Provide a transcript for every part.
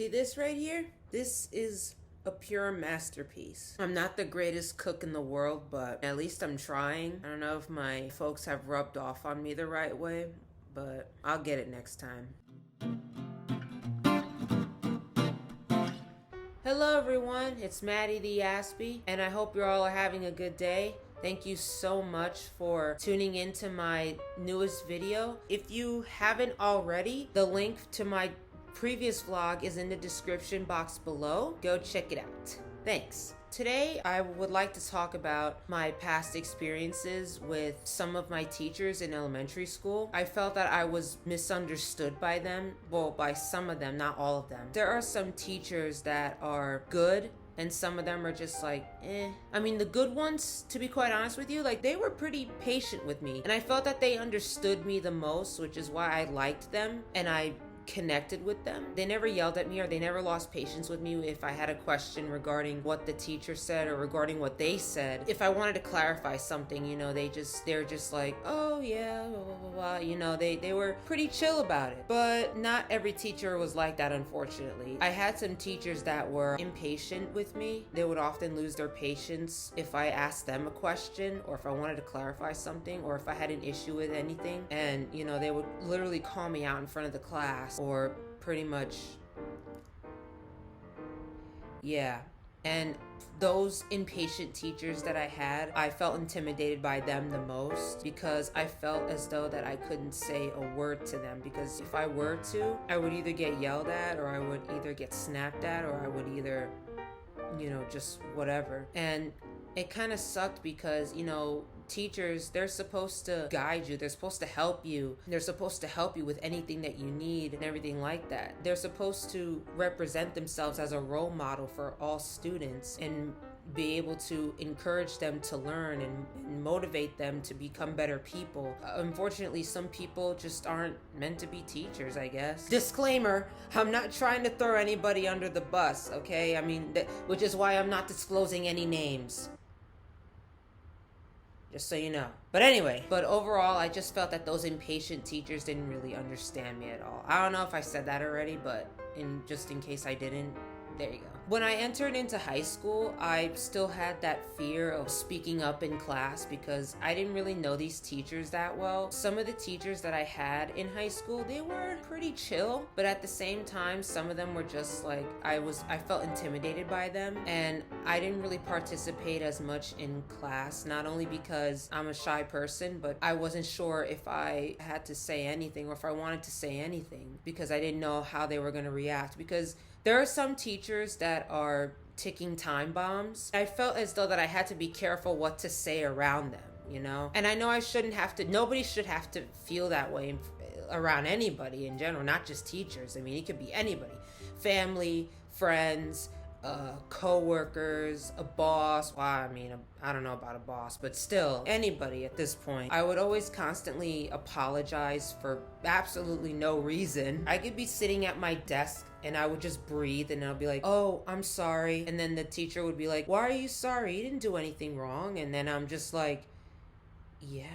See this right here? This is a pure masterpiece. I'm not the greatest cook in the world, but at least I'm trying. I don't know if my folks have rubbed off on me the right way, but I'll get it next time. Hello everyone, it's Maddie the Aspie, and I hope you're all having a good day. Thank you so much for tuning into my newest video. If you haven't already, the link to my previous vlog is in the description box below. Go check it out. Thanks. Today, I would like to talk about my past experiences with some of my teachers in elementary school. I felt that I was misunderstood by them. Well, by some of them, not all of them. There are some teachers that are good, and some of them are just like, eh. I mean, the good ones, to be quite honest with you, like, they were pretty patient with me. And I felt that they understood me the most, which is why I liked them, and I connected with them. They never yelled at me, or they never lost patience with me if I had a question regarding what the teacher said or regarding what they said. If I wanted to clarify something, you know, they're just like, oh yeah, blah, blah, blah, blah. You know, they were pretty chill about it. But not every teacher was like that, unfortunately. I had some teachers that were impatient with me. They would often lose their patience if I asked them a question, or if I wanted to clarify something, or if I had an issue with anything. And, you know, they would literally call me out in front of the class, or pretty much, yeah. And those impatient teachers that I had, I felt intimidated by them the most, because I felt as though that I couldn't say a word to them, because if I were to, I would either get yelled at, or I would either get snapped at, or I would either, you know, just whatever. And it kind of sucked because, you know, teachers, they're supposed to guide you, they're supposed to help you, they're supposed to help you with anything that you need and everything like that. They're supposed to represent themselves as a role model for all students and be able to encourage them to learn and motivate them to become better people. Unfortunately, some people just aren't meant to be teachers, I guess. Disclaimer, I'm not trying to throw anybody under the bus, okay? I mean, which is why I'm not disclosing any names. Just so you know. But anyway, but overall, I just felt that those impatient teachers didn't really understand me at all. I don't know if I said that already, but just in case I didn't, there you go. When I entered into high school, I still had that fear of speaking up in class because I didn't really know these teachers that well. Some of the teachers that I had in high school, they were pretty chill, but at the same time, some of them were just like, I felt intimidated by them, and I didn't really participate as much in class, not only because I'm a shy person, but I wasn't sure if I had to say anything or if I wanted to say anything because I didn't know how they were going to react, because there are some teachers that are ticking time bombs. I felt as though that I had to be careful what to say around them, you know? And I know I shouldn't have to, nobody should have to feel that way around anybody in general, not just teachers. I mean, it could be anybody. Family, friends, co-workers, a boss. Well, I mean, I don't know about a boss, but still, anybody at this point. I would always constantly apologize for absolutely no reason. I could be sitting at my desk and I would just breathe and I'll be like, oh, I'm sorry. And then the teacher would be like, why are you sorry? You didn't do anything wrong. And then I'm just like, yeah,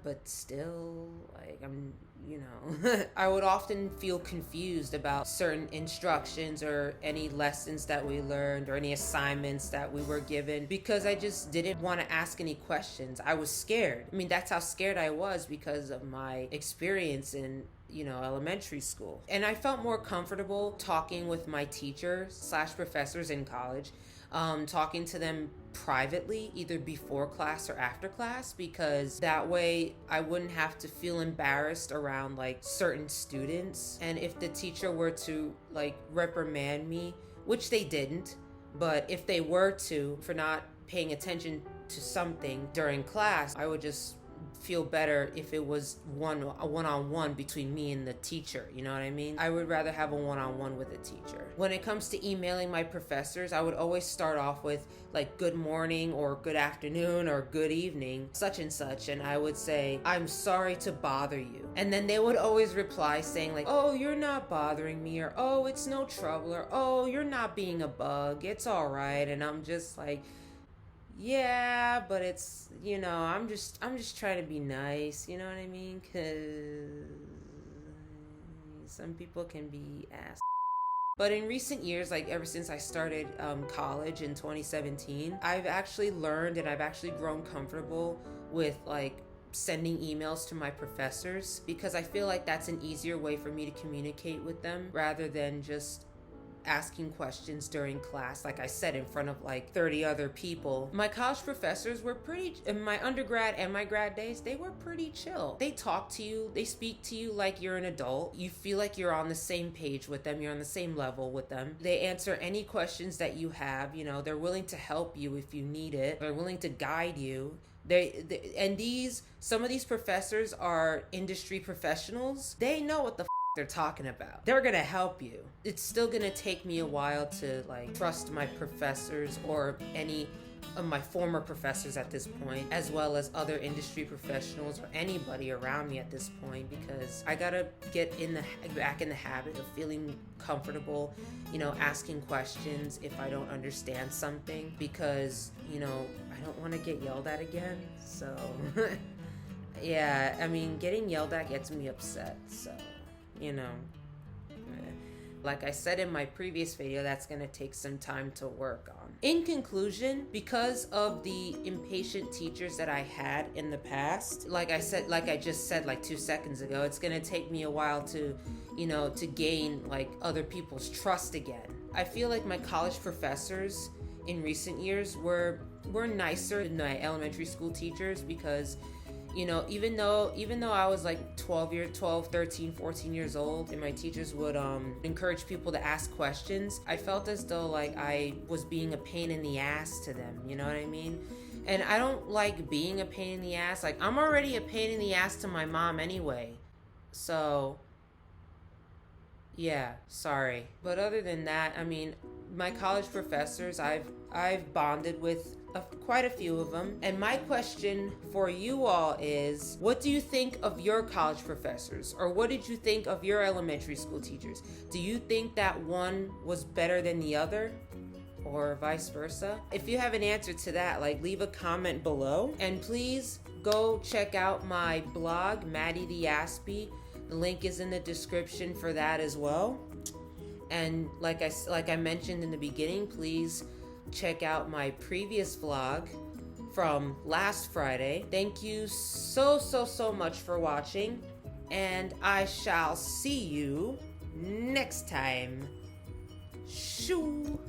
but still, like, I'm, you know. I would often feel confused about certain instructions or any lessons that we learned or any assignments that we were given because I just didn't want to ask any questions. I was scared. I mean, that's how scared I was because of my experience in, you know, elementary school. And I felt more comfortable talking with my teachers / professors in college, talking to them privately, either before class or after class, because that way I wouldn't have to feel embarrassed around like certain students. And if the teacher were to like reprimand me, which they didn't, but if they were to for not paying attention to something during class, I would just feel better if it was a one-on-one between me and the teacher, you know what I mean? I would rather have a one-on-one with a teacher. When it comes to emailing my professors, I would always start off with like good morning or good afternoon or good evening, such and such, and I would say, I'm sorry to bother you. And then they would always reply saying like, oh, you're not bothering me, or oh, it's no trouble, or oh, you're not being a bug, it's all right. And I'm just like, yeah, but it's, you know, I'm just trying to be nice, you know what I mean? Because some people can be ass. But in recent years, like ever since I started college in 2017, I've actually learned and I've actually grown comfortable with like sending emails to my professors, because I feel like that's an easier way for me to communicate with them rather than just asking questions during class, like I said, in front of like 30 other people. My college professors were pretty, in my undergrad and my grad days, they were pretty chill. They talk to you, they speak to you like you're an adult. You feel like you're on the same page with them, you're on the same level with them. They answer any questions that you have, you know, they're willing to help you if you need it. They're willing to guide you. Some of these professors are industry professionals. They know what the they're talking about. They're gonna help you. It's still gonna take me a while to like trust my professors or any of my former professors at this point, as well as other industry professionals or anybody around me at this point, because I gotta get back in the habit of feeling comfortable, you know, asking questions if I don't understand something, because, you know, I don't want to get yelled at again. So yeah, I mean, getting yelled at gets me upset. So, you know, like I said in my previous video, that's gonna take some time to work on. In conclusion, because of the impatient teachers that I had in the past, like I just said like 2 seconds ago, it's gonna take me a while to, you know, to gain like other people's trust again. I feel like my college professors in recent years were nicer than my elementary school teachers, because, you know, even though I was like 12, 13, 14 years old, and my teachers would encourage people to ask questions, I felt as though like I was being a pain in the ass to them, you know what I mean? And I don't like being a pain in the ass. Like, I'm already a pain in the ass to my mom anyway. So, yeah, sorry. But other than that, I mean, my college professors, I've bonded with quite a few of them. And my question for you all is, what do you think of your college professors? Or what did you think of your elementary school teachers? Do you think that one was better than the other? Or vice versa? If you have an answer to that, like, leave a comment below. And please go check out my blog, Maddie the Aspie. The link is in the description for that as well. And like I mentioned in the beginning, please check out my previous vlog from last Friday. Thank you so much for watching, and I shall see you next time. Shoo!